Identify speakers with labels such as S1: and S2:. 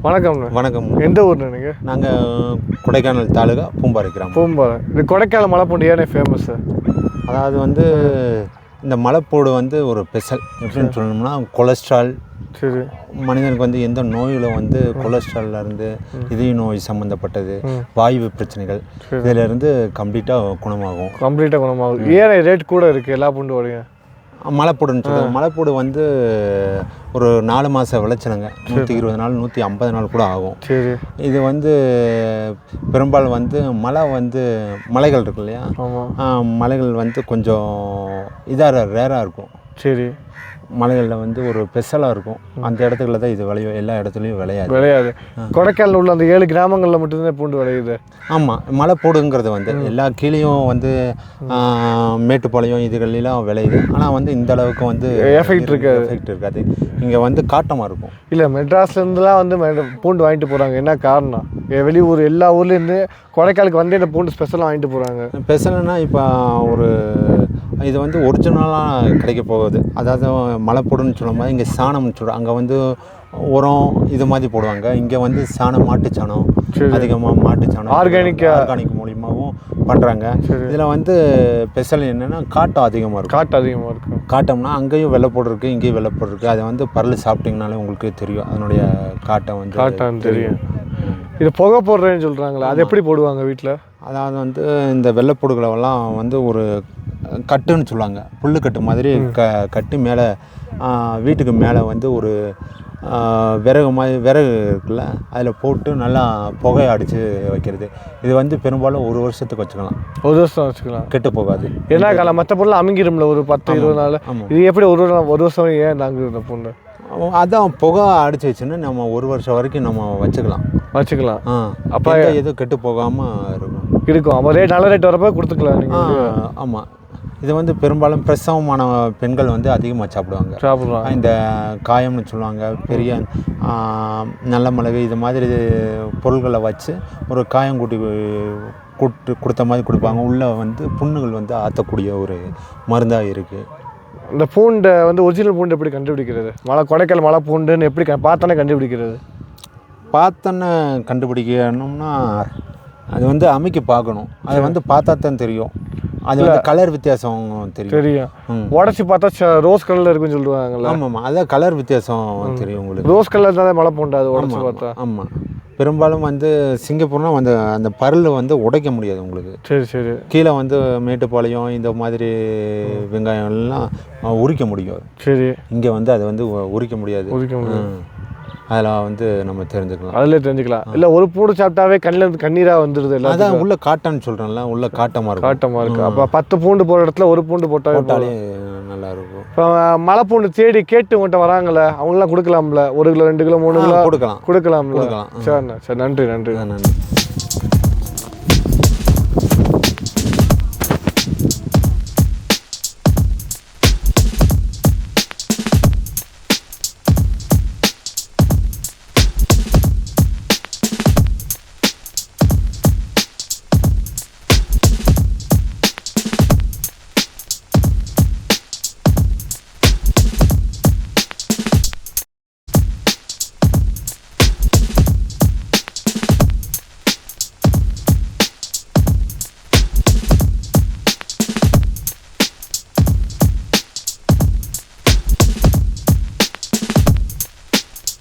S1: வணக்கம்ண்ணா.
S2: வணக்கம்.
S1: எந்த ஊர்ண்ணா நீங்கள்?
S2: நாங்கள் கொடைக்கானல் தாலுகா பூம்பாறை கிராமம்.
S1: பூம்பாறை. இது கொடைக்கானல் மலைப்பூண்டு ஏனே ஃபேமஸ்ஸு?
S2: அதாவது இந்த மலைப்பூடு ஒரு ஸ்பெஷல் எப்படின்னு சொல்லணும்னா கொலஸ்ட்ரால்.
S1: சரி.
S2: மனிதனுக்கு எந்த நோய்களும் கொலஸ்ட்ரால்லேருந்து இதய நோய் சம்மந்தப்பட்டது, வாயு பிரச்சனைகள் இதிலேருந்து கம்ப்ளீட்டாக குணமாகும்.
S1: ஏன் ரேட் கூட இருக்குது எல்லா பூண்டோடையும்?
S2: மலைப்பூடுன்னு சொல்லுவாங்க. மலைப்பூடு ஒரு 4 மாத விளைச்சலுங்க. 120 நாள் 150 நாள் கூட ஆகும்.
S1: சரி.
S2: இது பெரும்பாலும் மலை மலைகள் இருக்கு இல்லையா, மலைகள் கொஞ்சம் இதாக ரேராக இருக்கும்.
S1: சரி.
S2: மலைகளில் ஒரு ஸ்பெஷலாக இருக்கும். அந்த இடத்துக்குள்ள தான் இது விளையும், எல்லா இடத்துலையும்
S1: விளையாது. கொடைக்கானல் உள்ள அந்த 7 கிராமங்களில் மட்டும்தான் பூண்டு விளையுது. ஆமாம்,
S2: மலைப்பூடுங்கிறது எல்லா கீழேயும் மேட்டுப்பாளையம் இதுகளெல்லாம் விளையுது. ஆனால் இந்த அளவுக்கு
S1: எஃபெக்ட்
S2: இருக்காது. இங்கே காட்டமாக இருக்கும்.
S1: இல்லை, மெட்ராஸ்லேருந்துலாம் பூண்டு வாங்கிட்டு போகிறாங்க. என்ன காரணம்? வெளியூர் எல்லா ஊர்லேருந்து கொடைக்கானலுக்கு இந்த பூண்டு ஸ்பெஷலாக வாங்கிட்டு போகிறாங்க.
S2: ஸ்பெஷல்னா இப்போ இது ஒரிஜினலாக கிடைக்க போகுது. அதாவது மலைப்பூடுன்னு சொல்லும்போது இங்கே சாணம்னு சொல்கிறோம். அங்கே உரம் இது மாதிரி போடுவாங்க. இங்கே சாணம், மாட்டுச்சாணம், அதிகமாக மாட்டுச்சாணம் ஆர்கானிக் மூலியமாகவும் பண்ணுறாங்க. இதில் ஸ்பெஷல் என்னென்னா காட்டம் அதிகமாக இருக்கும். காட்டம்னா அங்கேயும் வெள்ளைப்பூடு இருக்குது, இங்கேயும் வெள்ளைப்பூடு இருக்குது. அதை பரல் சாப்பிட்டிங்கனாலே உங்களுக்கு தெரியும் அதனுடைய காட்டம்
S1: தெரியும். இது புகை போடுறேன்னு சொல்கிறாங்களா, அது எப்படி போடுவாங்க வீட்டில்?
S2: அதாவது இந்த வெள்ளைப்பூடுகளெல்லாம் ஒரு கட்டுன்னு சொல்லுவாங்க. புல்லுக்கட்டு மாதிரி கட்டி மேலே வீட்டுக்கு மேலே ஒரு விறகு இருக்குல்ல, அதில் போட்டு நல்லா புகையை அடித்து வைக்கிறது. இது பெரும்பாலும் 1 வருஷத்துக்கு வச்சுக்கலாம்.
S1: 1 வருஷம் வச்சுக்கலாம்,
S2: கெட்டு போகாது.
S1: ஏன்னா காலம் மற்ற பொருள் அமைங்கிரும்ல ஒரு 10-20 நாள். இது எப்படி 1 வருஷம் ஏன் தாங்குது பூண்டு?
S2: அதான் புகை அடித்து வச்சுன்னா நம்ம 1 வருஷம் வரைக்கும் நம்ம வச்சுக்கலாம்.
S1: அப்போ
S2: எதுவும் கெட்டு போகாமல்
S1: இருக்கும். அப்போ நல்ல ரேட் வரப்போ கொடுத்துக்கலாம் நீங்கள்.
S2: ஆமாம். இது பெரும்பாலும் பிரசவமான பெண்கள் அதிகமாக சாப்பிடுவாங்க. இந்த காயம்னு சொல்லுவாங்க, பெரிய நல்ல மிளகு இது மாதிரி பொருள்களை வச்சு ஒரு காயம் கொடுத்த மாதிரி கொடுப்பாங்க. உள்ளே புண்ணுகள் ஆற்றக்கூடிய ஒரு மருந்தாக இருக்குது.
S1: இந்த பூண்டை ஒரிஜினல் பூண்டு எப்படி கண்டுபிடிக்கிறது? கொடைக்கானல் மலை பூண்டுன்னு எப்படி பார்த்தோன்னே கண்டுபிடிக்கிறது?
S2: பார்த்தோன்னே கண்டுபிடிக்கணும்னா அது அமைக்க பார்க்கணும். அது பார்த்தா தான் தெரியும். அது கலர் வித்தியாசம் தெரியும்.
S1: உடச்சி பார்த்தா ரோஸ் கலரில் இருக்குன்னு சொல்லுவாங்கல்ல.
S2: ஆமாம், அதான் கலர் வித்தியாசம் தெரியும் உங்களுக்கு.
S1: ரோஸ் கலர் தான் மலை பூண்டு அது உடச்சி பார்த்தா.
S2: ஆமாம், பெரும்பாலும் சிங்கப்பூர்னா அந்த பருள் உடைக்க முடியாது உங்களுக்கு.
S1: சரி.
S2: கீழே மேட்டுப்பாளையம் இந்த மாதிரி வெங்காயம் எல்லாம் உரிக்க முடியும்.
S1: சரி.
S2: இங்கே அது உரிக்க முடியாது. அதில் நம்ம தெரிஞ்சுக்கலாம்.
S1: அதில் தெரிஞ்சுக்கலாம். இல்லை, ஒரு பூண்டு சாப்பிட்டாவே கண்ணீராக வந்துடுது.
S2: அதான் உள்ள காட்டம்னு சொல்கிறேன்ல, உள்ள காட்டமாக
S1: இருக்குது. அப்போ 10 பூண்டு போகிற இடத்துல 1 பூண்டு போட்டாலே
S2: நல்லா இருக்கும்.
S1: இப்போ மலை பூண்டு தேடி கேட்டு உங்கள்கிட்ட வராங்களே, அவங்களாம் கொடுக்கலாம்ல? 1 கிலோ 2 கிலோ 3 கிலோ கொடுக்கலாம்ல? சரிண்ணா, சரி, நன்றி.